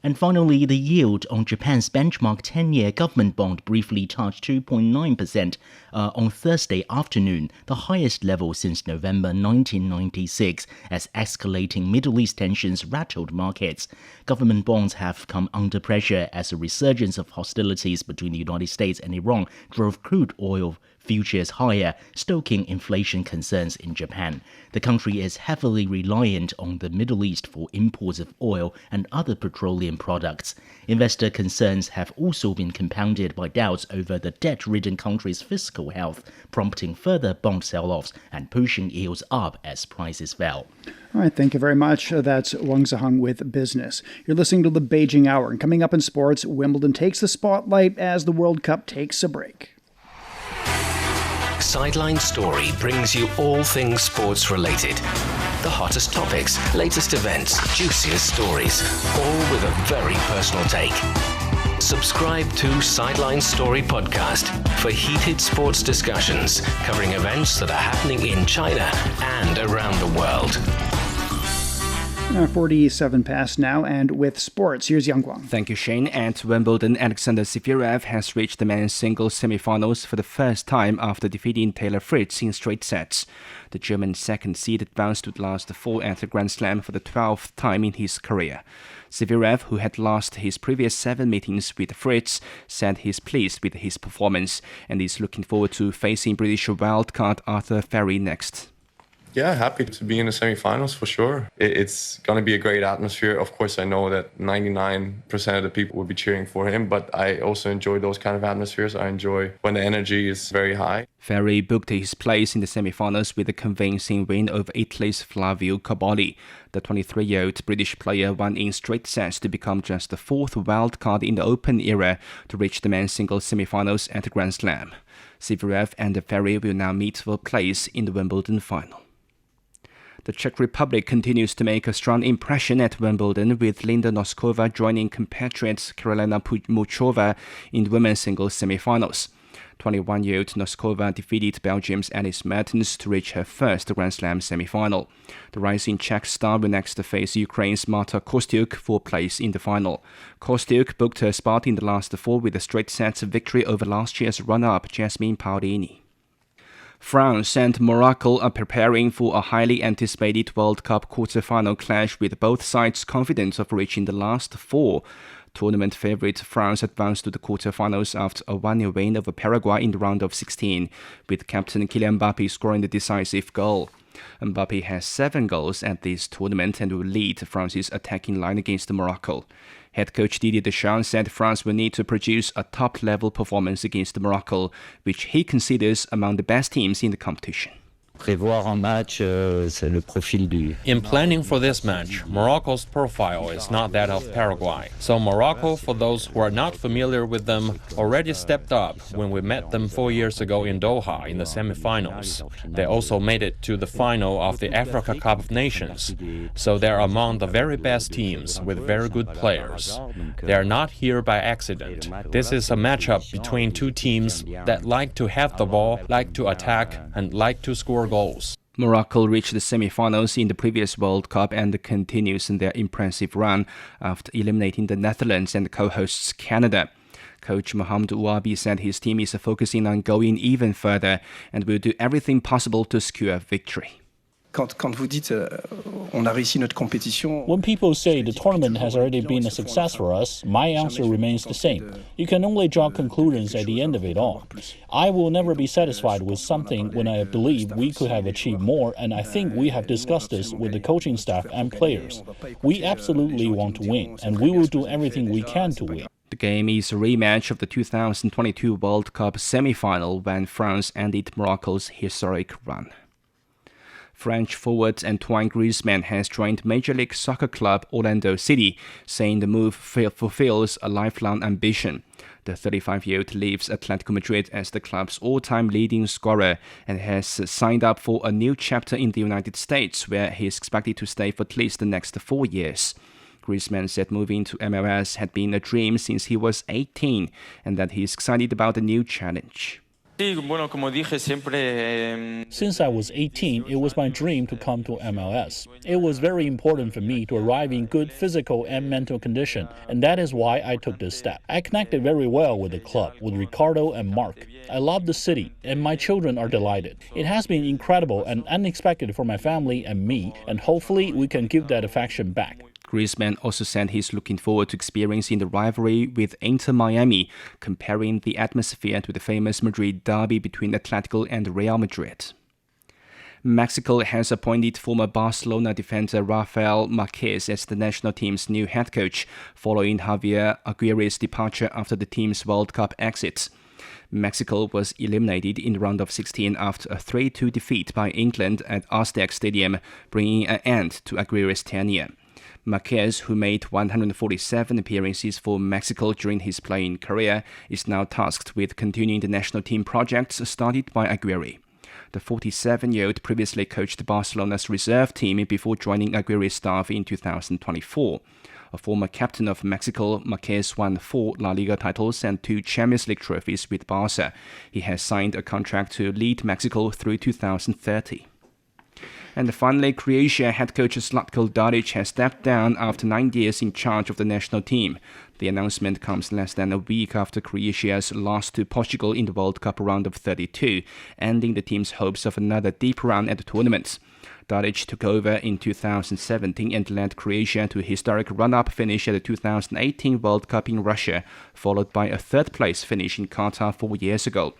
And finally, the yield on Japan's benchmark 10-year government bond briefly touched 2.9% on Thursday afternoon, the highest level since November 1996, as escalating Middle East tensions rattled markets. Government bonds have come under pressure as a resurgence of hostilities between the United States and Iran drove crude oil futures higher, stoking inflation concerns in Japan. The country is heavily reliant on the Middle East for imports of oil and other petroleum products. Investor concerns have also been compounded by doubts over the debt-ridden country's fiscal health, prompting further bond sell-offs and pushing yields up as prices fell. All right, thank you very much. That's Wang Ziheng with Business. You're listening to the Beijing Hour, and coming up in sports, Wimbledon takes the spotlight as the World Cup takes a break. Sideline Story brings you all things sports related. The hottest topics, latest events, juiciest stories, all with a very personal take. Subscribe to Sideline Story Podcast for heated sports discussions covering events that are happening in China and around the world. 47 past now, and with sports, here's Yang Guang. Thank you, Shane. At Wimbledon, Alexander Zverev has reached the men's singles semi-finals for the first time after defeating Taylor Fritz in straight sets. The German second seed advanced to the last four at the Grand Slam for the 12th time in his career. Zverev, who had lost his previous 7 meetings with Fritz, said he's pleased with his performance and is looking forward to facing British wildcard Arthur Ferry next. Yeah, happy to be in the semi-finals for sure. It's going to be a great atmosphere. Of course, I know that 99% of the people will be cheering for him, but I also enjoy those kind of atmospheres. I enjoy when the energy is very high. Ferry booked his place in the semi-finals with a convincing win over Italy's Flavio Cobolli. The 23-year-old British player won in straight sets to become just the 4th wildcard in the Open era to reach the men's singles semi-finals at the Grand Slam. Zverev and Ferry will now meet for a place in the Wimbledon final. The Czech Republic continues to make a strong impression at Wimbledon, with Linda Noskova joining compatriot Karolina Muchova in the women's singles semi-finals. 21-year-old Noskova defeated Belgium's Alice Mertens to reach her first Grand Slam semi-final. The rising Czech star will next face Ukraine's Marta Kostyuk for a place in the final. Kostyuk booked her spot in the last four with a straight sets victory over last year's runner-up Jasmine Paolini. France and Morocco are preparing for a highly anticipated World Cup quarter-final clash, with both sides confident of reaching the last four. Tournament favourite France advanced to the quarter-finals after a 1-0 win over Paraguay in the round of 16, with captain Kylian Mbappé scoring the decisive goal. Mbappé has 7 goals at this tournament and will lead France's attacking line against Morocco. Head coach Didier Deschamps said France will need to produce a top-level performance against Morocco, which he considers among the best teams in the competition. In planning for this match, Morocco's profile is not that of Paraguay. So Morocco, for those who are not familiar with them, already stepped up when we met them 4 years ago in Doha in the semi-finals. They also made it to the final of the Africa Cup of Nations. So they're among the very best teams with very good players. They are not here by accident. This is a matchup between two teams that like to have the ball, like to attack, and like to score goals. Morocco reached the semi-finals in the previous World Cup and continues in their impressive run after eliminating the Netherlands and co-hosts Canada. Coach Mohamed Ouabi said his team is focusing on going even further and will do everything possible to secure victory. When people say the tournament has already been a success for us, my answer remains the same. You can only draw conclusions at the end of it all. I will never be satisfied with something when I believe we could have achieved more, and I think we have discussed this with the coaching staff and players. We absolutely want to win, and we will do everything we can to win. The game is a rematch of the 2022 World Cup semi-final when France ended Morocco's historic run. French forward Antoine Griezmann has joined Major League Soccer club Orlando City, saying the move fulfills a lifelong ambition. The 35-year-old leaves Atletico Madrid as the club's all-time leading scorer and has signed up for a new chapter in the United States, where he is expected to stay for at least the next 4 years. Griezmann said moving to MLS had been a dream since he was 18 and that he is excited about the new challenge. Since I was 18, it was my dream to come to MLS. It was very important for me to arrive in good physical and mental condition, and that is why I took this step. I connected very well with the club, with Ricardo and Mark. I love the city, and my children are delighted. It has been incredible and unexpected for my family and me, and hopefully we can give that affection back. Griezmann also said he's looking forward to experiencing the rivalry with Inter Miami, comparing the atmosphere to the famous Madrid derby between Atletico and Real Madrid. Mexico has appointed former Barcelona defender Rafael Marquez as the national team's new head coach, following Javier Aguirre's departure after the team's World Cup exit. Mexico was eliminated in the round of 16 after a 3-2 defeat by England at Aztec Stadium, bringing an end to Aguirre's tenure. Marquez, who made 147 appearances for Mexico during his playing career, is now tasked with continuing the national team projects started by Aguirre. The 47-year-old previously coached Barcelona's reserve team before joining Aguirre's staff in 2024. A former captain of Mexico, Marquez won 4 La Liga titles and 2 Champions League trophies with Barca. He has signed a contract to lead Mexico through 2030. And finally, Croatia head coach Zlatko Dalic has stepped down after 9 years in charge of the national team. The announcement comes less than a week after Croatia's loss to Portugal in the World Cup round of 32, ending the team's hopes of another deep run at the tournament. Dalic took over in 2017 and led Croatia to a historic run-up finish at the 2018 World Cup in Russia, followed by a third-place finish in Qatar 4 years ago.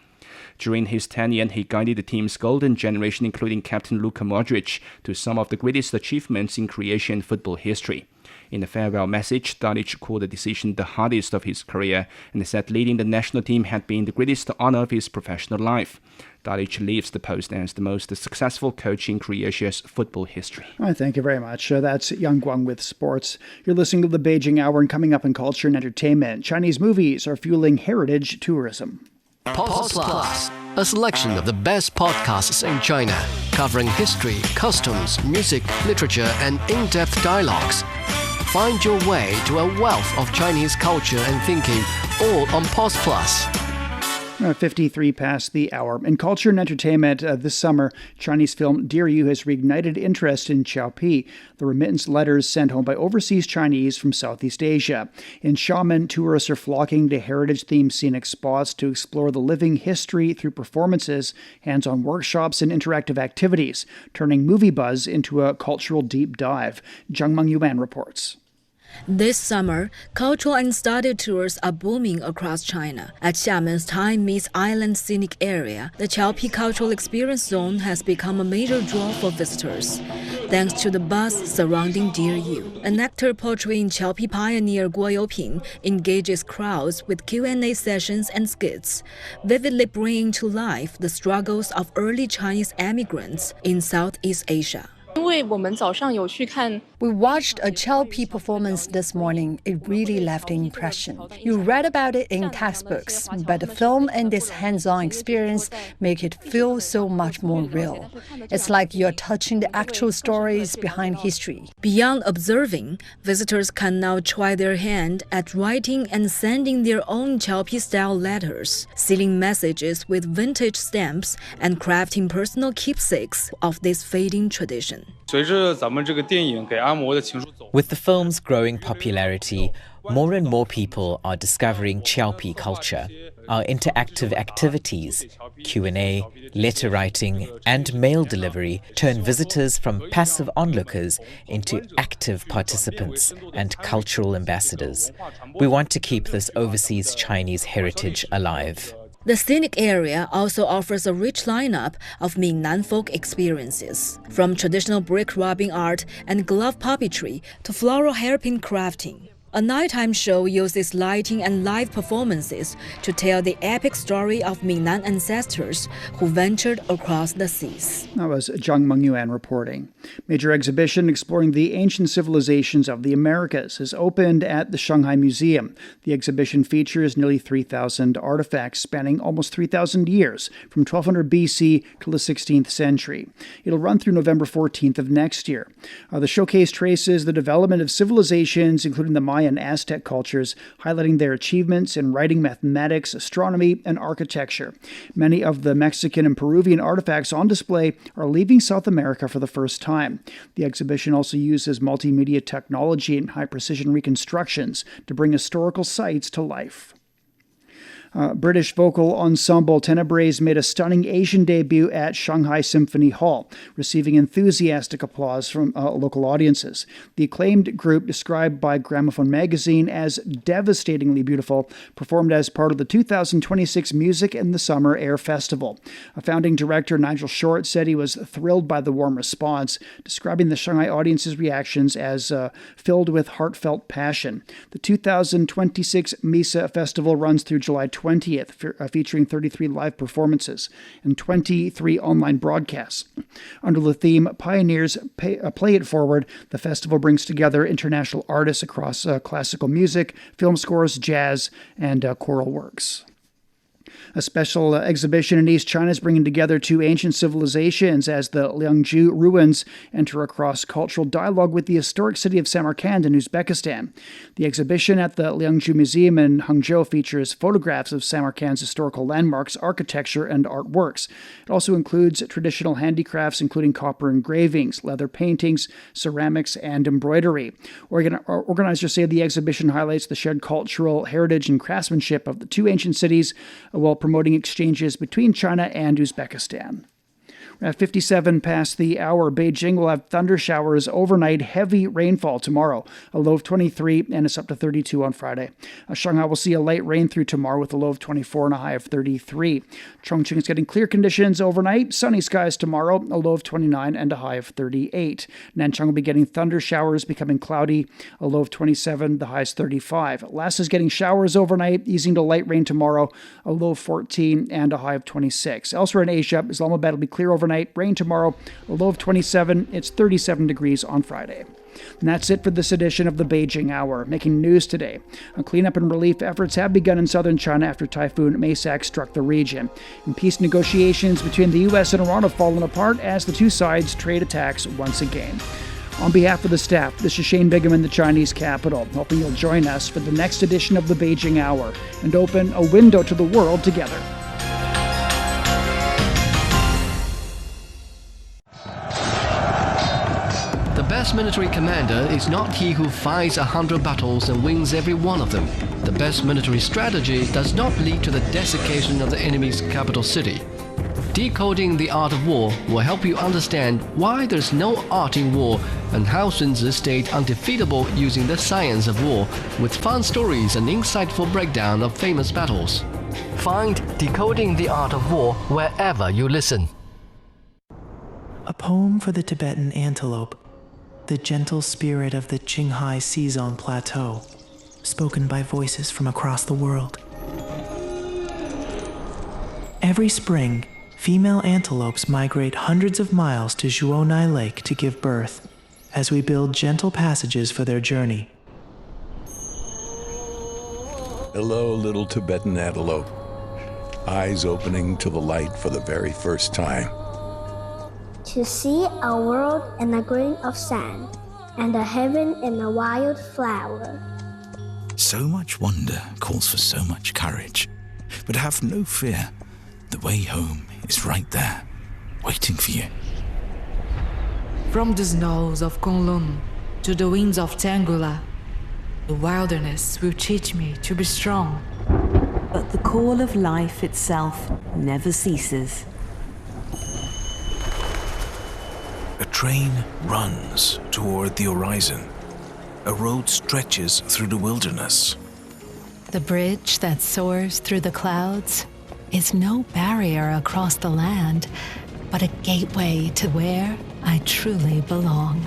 During his tenure, he guided the team's golden generation, including captain Luka Modric, to some of the greatest achievements in Croatian football history. In a farewell message, Dalic called the decision the hardest of his career and said leading the national team had been the greatest honor of his professional life. Dalic leaves the post as the most successful coach in Croatia's football history. Thank you very much. That's Yang Guang with sports. You're listening to the Beijing Hour, and coming up in culture and entertainment, Chinese movies are fueling heritage tourism. Pulse Plus, a selection of the best podcasts in China, covering history, customs, music, literature, and in-depth dialogues. Find your way to a wealth of Chinese culture and thinking, all on Pulse Plus. 53 past the hour. In culture and entertainment, this summer, Chinese film Dear You has reignited interest in Xiaopi, the remittance letters sent home by overseas Chinese from Southeast Asia. In Xiamen, tourists are flocking to heritage-themed scenic spots to explore the living history through performances, hands-on workshops, and interactive activities, turning movie buzz into a cultural deep dive. Zhang Mengyuan reports. This summer, cultural and study tours are booming across China. At Xiamen's Time Meets Island Scenic Area, the Qiaopi Cultural Experience Zone has become a major draw for visitors, thanks to the buzz surrounding Dear You. An actor portraying Qiaopi pioneer Guo Youping engages crowds with Q&A sessions and skits, vividly bringing to life the struggles of early Chinese immigrants in Southeast Asia. We watched a Qiaopi performance this morning. It really left an impression. You read about it in textbooks, but the film and this hands-on experience make it feel so much more real. It's like you're touching the actual stories behind history. Beyond observing, visitors can now try their hand at writing and sending their own Qiaopi-style letters, sealing messages with vintage stamps, and crafting personal keepsakes of this fading tradition. With the film's growing popularity, more and more people are discovering Qiaopi culture. Our interactive activities, Q&A, letter writing, and mail delivery turn visitors from passive onlookers into active participants and cultural ambassadors. We want to keep this overseas Chinese heritage alive. The scenic area also offers a rich lineup of Minnan folk experiences, from traditional brick rubbing art and glove puppetry to floral hairpin crafting. A nighttime show uses lighting and live performances to tell the epic story of Minnan ancestors who ventured across the seas. That was Zhang Mengyuan reporting. Major exhibition exploring the ancient civilizations of the Americas has opened at the Shanghai Museum. The exhibition features nearly 3,000 artifacts spanning almost 3,000 years, from 1200 BC to the 16th century. It'll run through November 14th of next year. The showcase traces the development of civilizations, including the Maya and Aztec cultures, highlighting their achievements in writing, mathematics, astronomy, and architecture. Many of the Mexican and Peruvian artifacts on display are leaving South America for the first time. The exhibition also uses multimedia technology and high-precision reconstructions to bring historical sites to life. British vocal ensemble Tenebrae made a stunning Asian debut at Shanghai Symphony Hall, receiving enthusiastic applause from local audiences. The acclaimed group, described by Gramophone magazine as devastatingly beautiful, performed as part of the 2026 Music in the Summer Air Festival. Founding director Nigel Short said he was thrilled by the warm response, describing the Shanghai audience's reactions as filled with heartfelt passion. The 2026 Misa Festival runs through July 20th, featuring 33 live performances and 23 online broadcasts. Under the theme Pioneers Play It Forward, the festival brings together international artists across classical music, film scores, jazz, and choral works. A special exhibition in East China is bringing together two ancient civilizations as the Liangzhu ruins enter a cross-cultural dialogue with the historic city of Samarkand in Uzbekistan. The exhibition at the Liangzhu Museum in Hangzhou features photographs of Samarkand's historical landmarks, architecture, and artworks. It also includes traditional handicrafts, including copper engravings, leather paintings, ceramics, and embroidery. Organizers say the exhibition highlights the shared cultural heritage and craftsmanship of the two ancient cities, while promoting exchanges between China and Uzbekistan. At 57 past the hour, Beijing will have thunder showers overnight, heavy rainfall tomorrow, a low of 23, and it's up to 32 on Friday. Shanghai will see a light rain through tomorrow with a low of 24 and a high of 33. Chongqing is getting clear conditions overnight, sunny skies tomorrow, a low of 29 and a high of 38. Nanchang will be getting thunder showers, becoming cloudy, a low of 27, the high is 35. Lhasa is getting showers overnight, easing to light rain tomorrow, a low of 14 and a high of 26. Elsewhere in Asia, Islamabad will be clear overnight, rain tomorrow, a low of 27. It's 37 degrees on Friday. And that's it for this edition of the Beijing Hour. Making news today. Cleanup and relief efforts have begun in southern China after Typhoon Maysak struck the region. And peace negotiations between the U.S. and Iran have fallen apart as the two sides trade attacks once again. On behalf of the staff, this is Shane Bigham in the Chinese capital, hoping you'll join us for the next edition of the Beijing Hour and open a window to the world together. The best military commander is not he who fights 100 battles and wins every one of them. The best military strategy does not lead to the desiccation of the enemy's capital city. Decoding the Art of War will help you understand why there's no art in war and how Sun Tzu stayed undefeatable using the science of war, with fun stories and insightful breakdown of famous battles. Find Decoding the Art of War wherever you listen. A poem for the Tibetan antelope, the gentle spirit of the Qinghai Sea Zone Plateau, spoken by voices from across the world. Every spring, female antelopes migrate hundreds of miles to Zhuonai Lake to give birth, as we build gentle passages for their journey. Hello, little Tibetan antelope. Eyes opening to the light for the very first time. To see a world in a grain of sand, and a heaven in a wild flower. So much wonder calls for so much courage. But have no fear. The way home is right there, waiting for you. From the snows of Kunlun to the winds of Tangula, the wilderness will teach me to be strong. But the call of life itself never ceases. A train runs toward the horizon. A road stretches through the wilderness. The bridge that soars through the clouds is no barrier across the land, but a gateway to where I truly belong.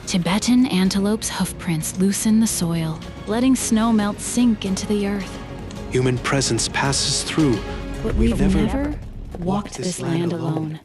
Tibetan antelope's hoofprints loosen the soil, letting snow melt sink into the earth. Human presence passes through, but we've never walked this land alone.